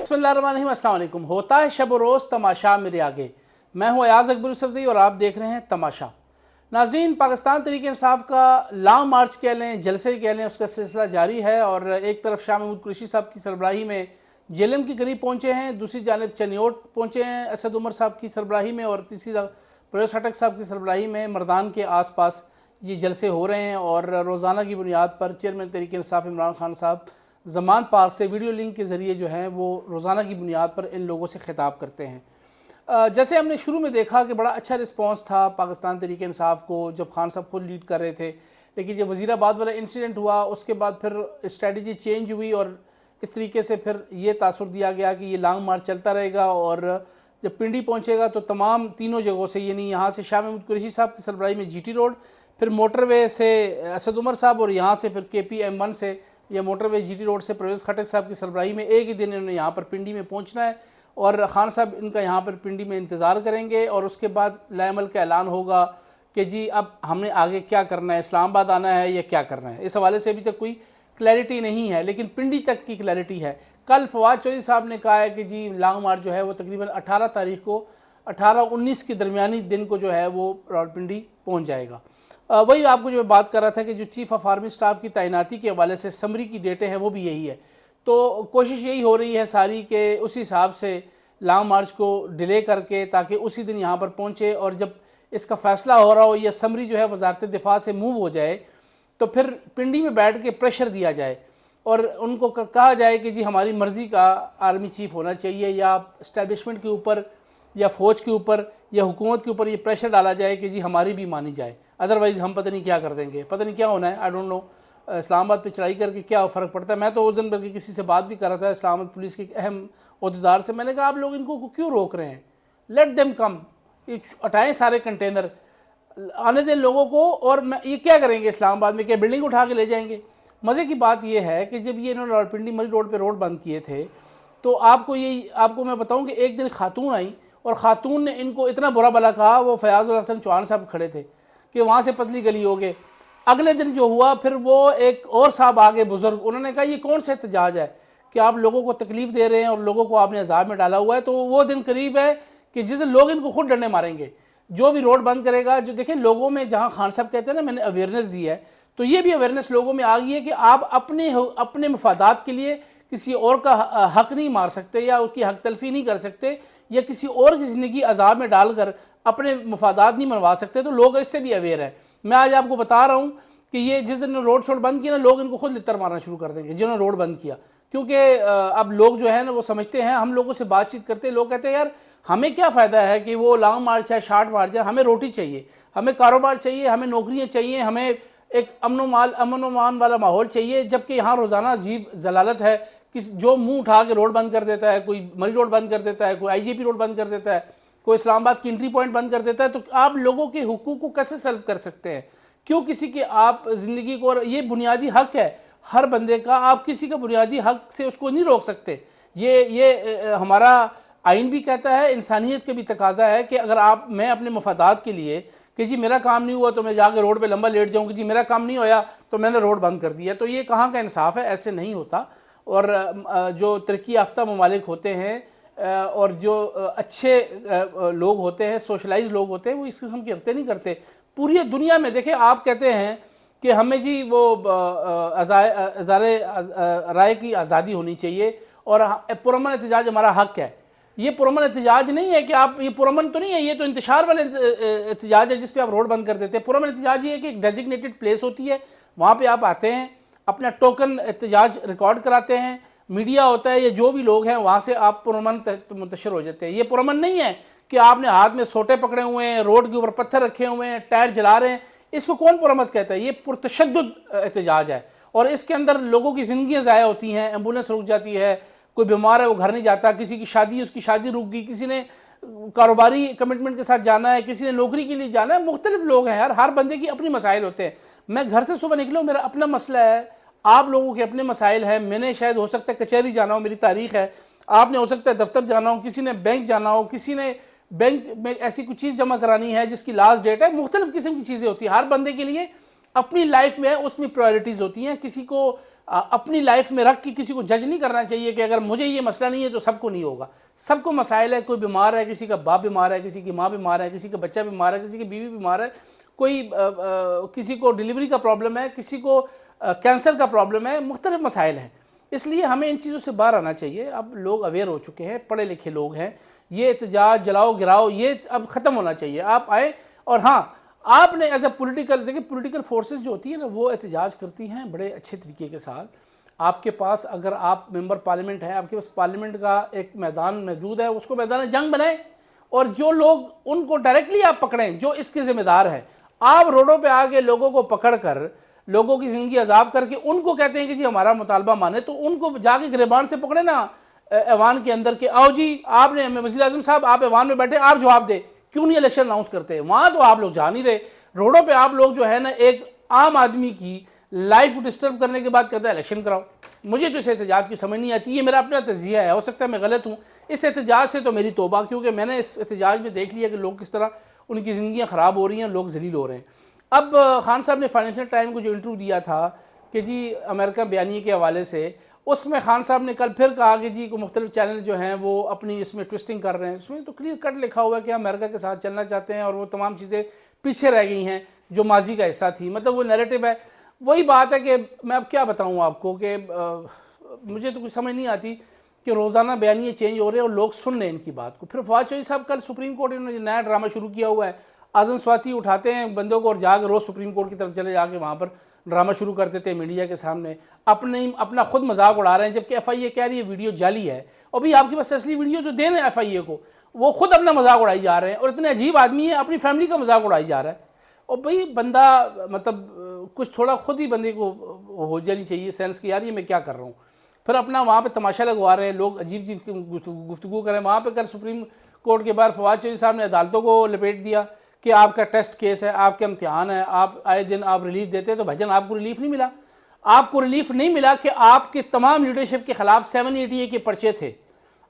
बिस्मिल्लाहिर्रहमानिर्रहीम, अस्सलाम वालेकुम। होता है शब रोज़ तमाशा मेरे आगे। मैं हूँ अयाज अकबर यूसुफ़ज़ई और आप देख रहे हैं तमाशा। नाज़रीन, पाकिस्तान तहरीक इंसाफ का लॉन्ग मार्च कह लें, जलसे कह लें, उसका सिलसिला जारी है और एक तरफ शाह महमूद कुरैशी साहब की सरबराही में जेलम के करीब पहुँचे हैं, दूसरी जानब चनियोट पहुँचे हैं असद उमर साहब की सरबराही में और तीसरी परवेज़ खटक साहब की सरबराही में मर्दान के आस पास ये जलसे हो रहे हैं। और रोज़ाना की बुनियाद पर चेयरमैन तहरीक इंसाफ इमरान खान साहब ज़मान पार्क से वीडियो लिंक के ज़रिए जो है वो रोज़ाना की बुनियाद पर इन लोगों से खिताब करते हैं। जैसे हमने शुरू में देखा कि बड़ा अच्छा रिस्पांस था पाकिस्तान तहरीक इंसाफ को जब खान साहब खुद लीड कर रहे थे, लेकिन जब वज़ीराबाद वाला इंसिडेंट हुआ उसके बाद फिर स्ट्रेटजी चेंज हुई और इस तरीके से फिर ये तासुर दिया गया कि ये लॉन्ग मार्च चलता रहेगा और जब पिंडी पहुँचेगा तो तमाम तीनों जगहों से, यानी यहाँ से शाह महमूद कुरैशी साहब की सरबराही में GT रोड, फिर मोटरवे से असद उमर साहब और यहाँ से फिर KPM1 से या मोटरवे GT रोड से परवेज़ खटक साहब की सरबराही में एक ही दिन इन्होंने यहाँ पर पिंडी में पहुँचना है और ख़ान साहब इनका यहाँ पर पिंडी में इंतज़ार करेंगे और उसके बाद लाएमल का ऐलान होगा कि जी अब हमने आगे क्या करना है, इस्लामाबाद आना है या क्या करना है। इस हवाले से अभी तक कोई क्लैरिटी नहीं है, लेकिन पिंडी तक की क्लैरिटी है। कल फवाद चौधरी साहब ने कहा है कि जी लॉन्ग मार्च जो है वो तकरीबन 18 तारीख को 18-19 के दरमियानी दिन को जो है वो रावलपिंडी पहुँच जाएगा। वही आपको जो बात कर रहा था कि जो चीफ़ ऑफ आर्मी स्टाफ की तैनाती के हवाले से समरी की डेटें हैं वो भी यही है, तो कोशिश यही हो रही है सारी के उसी हिसाब से लॉन्ग मार्च को डिले करके ताकि उसी दिन यहाँ पर पहुँचे और जब इसका फ़ैसला हो रहा हो या समरी जो है वजारत दिफा से मूव हो जाए तो फिर पिंडी में बैठ के प्रेशर दिया जाए और उनको कहा जाए कि जी हमारी मर्ज़ी का आर्मी चीफ़ होना चाहिए या इस्टेब्लिशमेंट के ऊपर या फ़ौज के ऊपर या हुकूमत के ऊपर ये प्रेशर डाला जाए कि जी हमारी भी मानी जाए, अदरवाइज़ हम पता नहीं क्या कर देंगे, पता नहीं क्या होना है। आई डोंट नो इस्लामाबाद पे चढ़ाई करके क्या फ़र्क पड़ता है। मैं तो उस दिन बल्कि किसी से बात भी कर रहा था इस्लामाबाद पुलिस के अहम अहदेदार से, मैंने कहा आप लोग इनको क्यों रोक रहे हैं, लेट देम कम, हटाएँ सारे कंटेनर, आने दें लोगों को। और मैं ये क्या करेंगे इस्लामाबाद में, क्या बिल्डिंग उठा के ले जाएंगे। मज़े की बात यह है कि जब ये इन्होंने रावलपिंडी मरी रोड पर रोड बंद किए थे तो आपको मैं बताऊँ कि एक दिन खातून आई और ख़ातून ने इनको इतना बुरा भला कहा, वो फयाज़ उल हसन चौहान साहब खड़े थे कि वहाँ से पतली गली हो गए। अगले दिन जो हुआ फिर वो एक और साहब आगे बुज़ुर्ग, उन्होंने कहा ये कौन सा एहतजाज है कि आप लोगों को तकलीफ़ दे रहे हैं और लोगों को आपने अज़ाब में डाला हुआ है। तो वो दिन करीब है कि जिस दिन लोग इनको खुद डंडे मारेंगे, जो भी रोड बंद करेगा। जो देखें लोगों में, जहाँ खान साहब कहते हैं ना मैंने अवेयरनेस दी है, तो ये भी अवेयरनेस लोगों में आ गई है कि आप अपने मफादात के लिए किसी और का हक नहीं मार सकते या उसकी हक तलफी नहीं कर सकते या किसी और की ज़िंदगी अजाब में डालकर अपने मफादात नहीं मनवा सकते। तो लोग इससे भी अवेयर हैं। मैं आज आपको बता रहा हूँ कि ये जिस दिन रोड शोड बंद किया ना, लोग इनको खुद लित्तर मारना शुरू कर देंगे जिन्होंने रोड बंद किया, क्योंकि अब लोग जो है ना वो समझते हैं, हम लोगों से बातचीत करते हैं, लोग कहते हैं यार हमें क्या फ़ायदा है कि वो लॉन्ग मार्च है, शार्ट मार्च है, हमें रोटी चाहिए, हमें कारोबार चाहिए, हमें नौकरियाँ चाहिए, हमें एक अमन मान वाला माहौल चाहिए। जबकि यहाँ रोज़ाना अजीब जलालत है कि जो मुंह उठा के रोड बंद कर देता है, कोई मरी रोड बंद कर देता है, कोई IGP रोड बंद कर देता है, कोई इस्लामाबाद की एंट्री पॉइंट बंद कर देता है। तो आप लोगों के हुकूक को कैसे सल्व कर सकते हैं? क्यों किसी की आप ज़िंदगी को, और ये बुनियादी हक है हर बंदे का, आप किसी का बुनियादी हक से उसको नहीं रोक सकते। ये हमारा आइन भी कहता है, इंसानियत के भी तकाजा है कि अगर मैं अपने मफादात के लिए कि जी मेरा काम नहीं हुआ तो मैं जाकर रोड पे लंबा लेट जाऊँ, कि जी मेरा काम नहीं होया तो मैंने रोड बंद कर दिया, तो ये कहाँ का इंसाफ है? ऐसे नहीं होता। और जो तरक्की याफ्ता ममालिक होते हैं और जो अच्छे लोग होते हैं, सोशलाइज लोग होते हैं, वो इस किस्म की हरकतें नहीं करते। पूरी दुनिया में देखें, आप कहते हैं कि हमें जी वो राय की आज़ादी होनी चाहिए और पुरअमन एहतजाज हमारा हक है। ये पुरअमन एहतजाज नहीं है कि आप, ये पुरअमन तो नहीं है, ये तो इंतशार वाले एहतजाज है जिस पे आप रोड बंद कर देते हैं। पुरअमन एहतजाज ये है कि एक डेजिग्नेटेड प्लेस होती है, वहाँ पे आप आते हैं, अपना टोकन एहतजाज रिकॉर्ड कराते हैं, मीडिया होता है या जो भी लोग हैं, वहाँ से आप पुरअमन मुंतशिर हो जाते हैं। ये पुरअमन नहीं है कि आपने हाथ में सोटे पकड़े हुए हैं, रोड के ऊपर पत्थर रखे हुए हैं, टायर जला रहे हैं। इसको कौन पुरअमन कहता है? ये पुरतशद्दुद एहतजाज है और इसके अंदर लोगों की ज़िंदगियाँ ज़ाया होती हैं, एम्बुलेंस रुक जाती है, कोई बीमार है वो घर नहीं जाता, किसी की शादी, उसकी शादी रुक गई, किसी ने कारोबारी कमिटमेंट के साथ जाना है, किसी ने नौकरी के लिए जाना है। मुख्तलिफ लोग हैं यार, हर बंदे की अपनी मसाइल होते हैं। मैं घर से सुबह निकलूँ, मेरा अपना मसला है, आप लोगों के अपने मसाइल हैं। मैंने शायद हो सकता है कचहरी जाना हो, मेरी तारीख है, आपने हो सकता है दफ्तर जाना हो, किसी ने बैंक जाना हो, किसी ने बैंक में ऐसी कुछ चीज़ जमा करानी है जिसकी लास्ट डेट है। मुख्तलिफ किस्म की चीज़ें होती हैं हर बंदे के लिए, अपनी लाइफ में उसमें प्रायोरिटीज़ होती हैं। किसी को अपनी लाइफ में रख के किसी को जज नहीं करना चाहिए कि अगर मुझे ये मसला नहीं है तो सबको नहीं होगा। सबको मसाइल है, कोई बीमार है, किसी का बाप बीमार है, किसी की माँ बीमार है, किसी का बच्चा बीमार है, किसी की बीवी बीमार है, कोई किसी को डिलीवरी का प्रॉब्लम है, किसी को कैंसर का प्रॉब्लम है, मुख्तलिफ मसाइल हैं। इसलिए हमें इन चीज़ों से बाहर आना चाहिए। अब लोग अवेयर हो चुके हैं, पढ़े लिखे लोग हैं, ये एहतजाज जलाओ गिराओ ये अब ख़त्म होना चाहिए। आप आए और हाँ, आपने एज ए पोलिटिकल, देखिए पोलिटिकल फोर्सेस जो होती है ना वो एहतजाज करती हैं बड़े अच्छे तरीके के साथ। आपके पास अगर आप मेंबर पार्लियामेंट है, आपके पास पार्लियामेंट का एक मैदान मौजूद है, उसको मैदान जंग बनाएं और जो लोग उनको डायरेक्टली आप पकड़ें जो इसके ज़िम्मेदार हैं। आप रोडों पे आके लोगों को पकड़ कर लोगों की ज़िंदगी अजाब करके उनको कहते हैं कि जी हमारा मुतालबा माने, तो उनको जाके गिरबान से पकड़े ना ऐवान के अंदर के, आओ जी आपने वज़ीर आज़म साहब आप ऐवान में बैठे, आप जवाब दे, क्यों नहीं इलेक्शन अनाउंस करते? वहाँ तो आप लोग जा नहीं रहे। रोडों पे आप लोग जो है ना एक आम आदमी की लाइफ को डिस्टर्ब करने के बाद कहते हैं इलेक्शन कराओ। मुझे तो इस एहतजाज की समझ नहीं आती। ये मेरा अपना तजिया है, हो सकता है मैं गलत हूँ। इस एहतजाज से तो मेरी तौबा, क्योंकि मैंने इस एहतजाज में देख लिया कि लोग किस तरह उनकी ज़िंदगियाँ ख़राब हो रही हैं, लोग जलील हो रहे हैं। अब खान साहब ने फाइनेंशियल टाइम को जो इंटरव्यू दिया था कि जी अमेरिका बयानी के हवाले से, उसमें खान साहब ने कल फिर कहा कि जी को मुख्तलिफ चैनल जो हैं वो अपनी इसमें ट्विस्टिंग कर रहे हैं। इसमें तो क्लियर कट लिखा हुआ है कि अमेरिका के साथ चलना चाहते हैं और वो तमाम चीज़ें पीछे रह गई हैं जो माजी का हिस्सा थी। मतलब वो नैरेटिव है। वही बात है कि मैं अब क्या बताऊँ आपको कि मुझे तो कुछ समझ नहीं आती कि रोज़ाना बयानिए चेंज हो रहे हैं और लोग सुन रहे हैं इनकी बात को। फिर फवाद चौधरी साहब कल सुप्रीम कोर्ट इन्होंने नया ड्रामा शुरू किया हुआ है। आज़म स्वाति उठाते हैं बंदों को और जाकर रोज़ सुप्रीम कोर्ट की तरफ चले जाके वहाँ पर ड्रामा शुरू कर देते हैं मीडिया के सामने, अपना खुद मजाक उड़ा रहे हैं। जबकि FIA कह रही है वीडियो जाली है, और भाई आपके पास असली वीडियो तो देना है FIA को, वो खुद अपना मजाक उड़ाई जा रहे हैं। और इतने अजीब आदमी है, अपनी फैमिली का मजाक उड़ाई जा रहा है। और भाई बंदा मतलब कुछ थोड़ा खुद ही बंदे को हो जानी चाहिए सेंस कि यार ये मैं क्या कर रहा हूँ। फिर अपना वहाँ पे तमाशा लगवा रहे हैं लोग, अजीब अजीब गुफ्तगू करें। वहाँ पे कल सुप्रीम कोर्ट के बाहर फवाद चौधरी साहब ने अदालतों को लपेट दिया कि आपका टेस्ट केस है, आपके इम्तिहान है, आप आए दिन आप रिलीफ देते हैं। तो भाईजान आपको रिलीफ नहीं मिला। आपको रिलीफ नहीं मिला कि आपके तमाम लीडरशिप के खिलाफ 780A के पर्चे थे।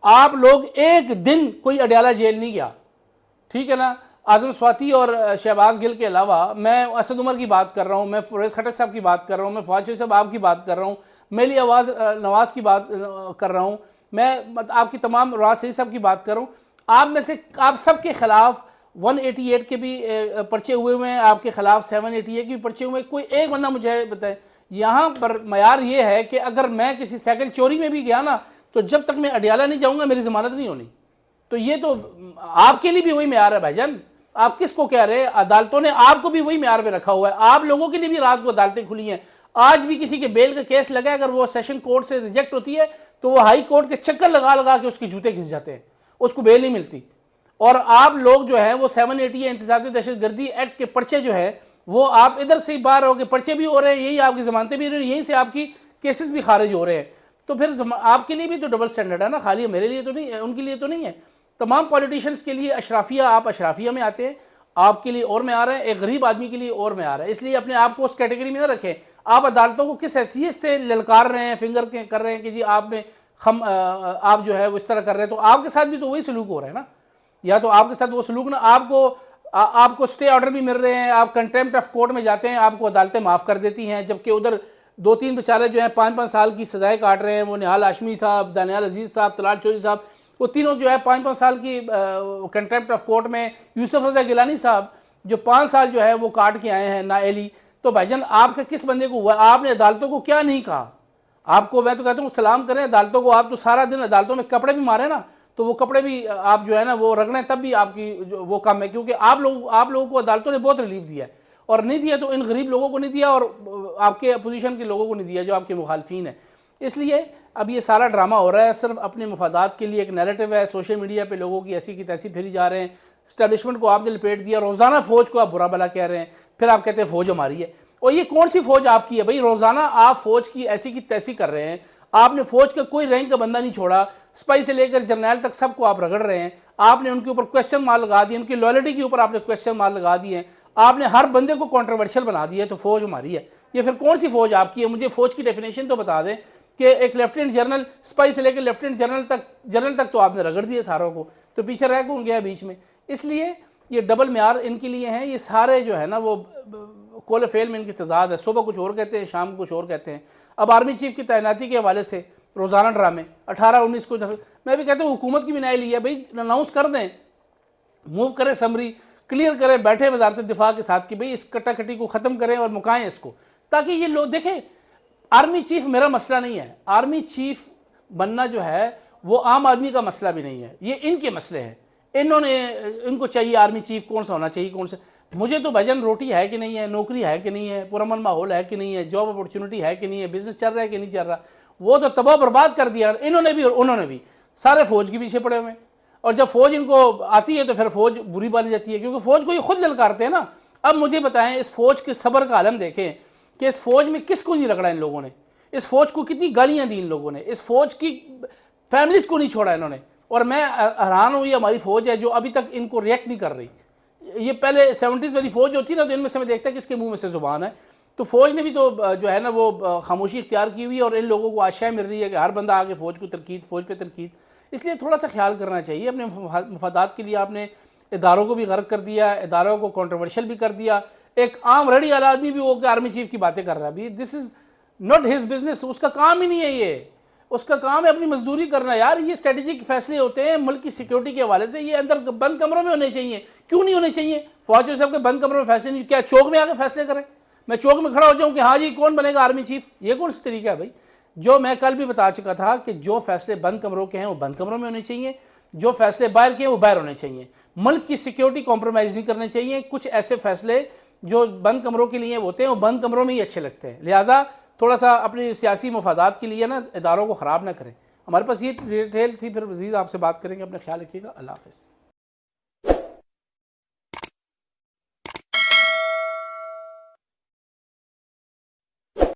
आप लोग एक दिन कोई अडयाला जेल नहीं गया, ठीक है ना। आज़म स्वाति और शहबाज गिल के अलावा मैं असद उमर की बात कर रहा हूँ, मैं फरेज खटक साहब की बात कर रहा हूँ, मैं फवाद चौधरी साहब आपकी बात कर रहा हूँ, मेली आवाज़ नवाज़ की बात कर रहा हूँ, मैं आपकी तमाम राज सही साहब की बात कर रहा हूँ। आप में से आप सब के खिलाफ 188 के भी पर्चे हुए हुए हैं, आपके खिलाफ 780A के भी पर्चे हुए हैं। कोई एक बंदा मुझे बताए। यहाँ पर मयार ये है कि अगर मैं किसी साइकिल चोरी में भी गया ना, तो जब तक मैं अडयाला नहीं जाऊँगा मेरी ज़मानत नहीं होनी। तो ये तो आपके लिए भी वही मयार है भाईजान। आप किसको कह रहे हैं? अदालतों ने आपको भी वही मयार पे रखा हुआ है। आप लोगों के लिए भी रात को अदालतें खुली हैं। आज भी किसी के बेल का केस लगा, अगर वो सेशन कोर्ट से रिजेक्ट होती है तो वो हाई कोर्ट के चक्कर लगा लगा के उसके जूते घिस जाते हैं, उसको बेल नहीं मिलती। और आप लोग जो है वो 780 इंतज़ामी दहशतगर्दी एक्ट के पर्चे जो है वो आप इधर से ही बाहर हो गए, पर्चे भी हो रहे हैं, यही आपकी जमानतें भी हो रही हैं, यहीं से आपकी केसेस भी खारिज हो रहे हैं। तो फिर आपके लिए भी तो डबल स्टैंडर्ड है ना, खाली मेरे लिए तो नहीं है, उनके लिए तो नहीं है। तमाम पॉलिटिशियंस के लिए अशराफिया, आप अशराफिया में आते हैं, आपके लिए और में आ रहा है, एक गरीब आदमी के लिए और में आ रहा है। इसलिए अपने आप को उस कैटेगरी में ना रखें। आप अदालतों को किस हैसियत से ललकार रहे हैं, फिंगर कर रहे हैं कि जी आप में आप जो है वो इस तरह कर रहे हैं, तो आपके साथ भी तो वही सलूक हो रहा है ना। या तो आपके साथ वो सलूक ना, आपको स्टे ऑर्डर भी मिल रहे हैं, आप कंटेम्प्ट ऑफ कोर्ट में जाते हैं, आपको अदालतें माफ़ कर देती हैं, जबकि उधर 2-3 बेचारे जो हैं 5-5 साल की सजाएं काट रहे हैं। वो निहाल हाशमी साहब, दानियाल अजीज़ साहब, तलाल चौधरी साहब, वो तीनों जो है 5-5 साल की कंटेम्प्ट ऑफ कोर्ट में। यूसुफ रज़ा गिलानी साहब जो 5 साल जो है वो काट के आए हैं नाअहली। तो भाईजान आपका किस बंदे को हुआ? आपने अदालतों को क्या नहीं कहा? आपको मैं तो कहता हूँ सलाम करें अदालतों को। आप तो सारा दिन अदालतों में कपड़े भी मारे ना, तो वो कपड़े भी आप जो है ना वो रगड़ें, तब भी आपकी जो वो कम है। क्योंकि आप लोगों को अदालतों ने बहुत रिलीफ दिया है, और नहीं दिया तो इन गरीब लोगों को नहीं दिया और आपके अपोजिशन के लोगों को नहीं दिया जो आपके मुखालफीन है। इसलिए अब ये सारा ड्रामा हो रहा है सिर्फ अपने मफादात के लिए। एक नैरेटिव है, सोशल मीडिया पे लोगों की ऐसी की तैसी फिरी जा रहे हैं। स्टैब्लिशमेंट को आपने लपेट दिया, रोज़ाना फ़ौज को आप बुरा भला कह रहे हैं, फिर आप कहते हैं फ़ौज हमारी है। और ये कौन सी फ़ौज आपकी है भाई? रोज़ाना आप फ़ौज की ऐसी की तैसी कर रहे हैं। आपने फ़ौज का कोई रैंक का बंदा नहीं छोड़ा, स्पाई से लेकर जर्नैल तक सबको आप रगड़ रहे हैं। आपने उनके ऊपर क्वेश्चन मार्क लगा दिए, उनकी लॉयल्टी के ऊपर आपने क्वेश्चन मार्क लगा दिए, आपने हर बंदे को कंट्रोवर्शियल बना दिया। तो फ़ौज हमारी है, ये फिर कौन सी फ़ौज आपकी है? मुझे फ़ौज की डेफिनेशन तो बता दें कि एक लेफ्टिनेंट जनरल, स्पाई से लेकर लेफ्टिनेंट जनरल तक तो आपने रगड़ दिए सारों को, तो पीछे रह कौन गया बीच में? इसलिए ये डबल म्यार इनके लिए हैं। ये सारे जो है ना वो कोल फेल में इनकी तजाद है, सुबह कुछ और कहते हैं, शाम को कुछ और कहते हैं। अब आर्मी चीफ की तैनाती के हवाले से रोज़ाना ड्रामे 18-19 को, मैं भी कहता हूँ हुकूमत की भी न्याय ली है भाई, अनाउंस कर दें, मूव करें, समरी क्लियर करें, बैठे वजारत दिफा के साथ कि भाई इस कटाकटी को ख़त्म करें और मुकाएं इसको, ताकि ये लोग देखें। आर्मी चीफ मेरा मसला नहीं है, आर्मी चीफ बनना जो है वो आम आदमी का मसला भी नहीं है, ये इनके मसले हैं। इनको चाहिए आर्मी चीफ कौन सा होना चाहिए, कौन सा। मुझे तो भजन रोटी है कि नहीं है, नौकरी है कि नहीं है, पुरअमन माहौल है कि नहीं है, जॉब अपॉर्चुनिटी है कि नहीं है, बिजनेस चल रहा है कि नहीं चल रहा, वो तो तबाह बर्बाद कर दिया इन्होंने भी और उन्होंने भी। सारे फौज के पीछे पड़े हुए हैं, और जब फौज इनको आती है तो फिर फौज बुरी मानी जाती है, क्योंकि फौज को ये खुद ललकारते हैं ना। अब मुझे बताएं, इस फौज के सब्र का आलम देखें कि इस फौज में किसको नहीं रगड़ा इन लोगों ने, इस फौज को कितनी गालियां दी इन लोगों ने, इस फौज की फैमिलीज को नहीं छोड़ा इन्होंने। और मैं हैरान हुई, हमारी फौज है जो अभी तक इनको रिएक्ट नहीं कर रही। ये पहले 70s वाली फौज होती ना, तो इनमें से मैं देखता कि इसके मुंह में से जुबान है, तो फौज ने भी तो जो है ना वो खामोशी इख्तियार की हुई है, और इन लोगों को आशाएं मिल रही है कि हर बंदा आगे फौज को तरकीद, फौज पे तरकीद। इसलिए थोड़ा सा ख्याल करना चाहिए अपने मुफादात के लिए। आपने इदारों को भी गर्क कर दिया, इदारों को कॉन्ट्रोवर्शियल भी कर दिया। एक आम रड़ी वाला आदमी भी वो आर्मी चीफ की बातें कर रहा है, this is not his business, उसका काम ही नहीं है ये, उसका काम है अपनी मजदूरी करना। यार ये स्ट्रेटेजिक फैसले होते हैं मुल्क की सिक्योरिटी के हवाले से, ये अंदर बंद कमरों में होने चाहिए। क्यों नहीं होने चाहिए? फौज साहब के बंद कमरों में फैसले नहीं, क्या चौक में आकर फैसले करें? मैं चौक में खड़ा हो जाऊं कि हाँ जी कौन बनेगा आर्मी चीफ, ये कौन सा तरीका है भाई? जो मैं कल भी बता चुका था कि जो फैसले बंद कमरों के हैं वो बंद कमरों में होने चाहिए, जो फैसले बाहर के हैं वो बाहर होने चाहिए। मुल्क की सिक्योरिटी कॉम्प्रोमाइज़ नहीं करने चाहिए। कुछ ऐसे फैसले जो बंद कमरों के लिए होते हैं वो बंद कमरों में ही अच्छे लगते हैं। लिहाजा थोड़ा सा अपने सियासी मफादात के लिए ना इदारों को ख़राब ना करें। हमारे पास ये डिटेल थी, फिर मज़ीद आपसे बात करेंगे। अपना ख्याल रखिएगा। अल्लाह हाफ़िज़।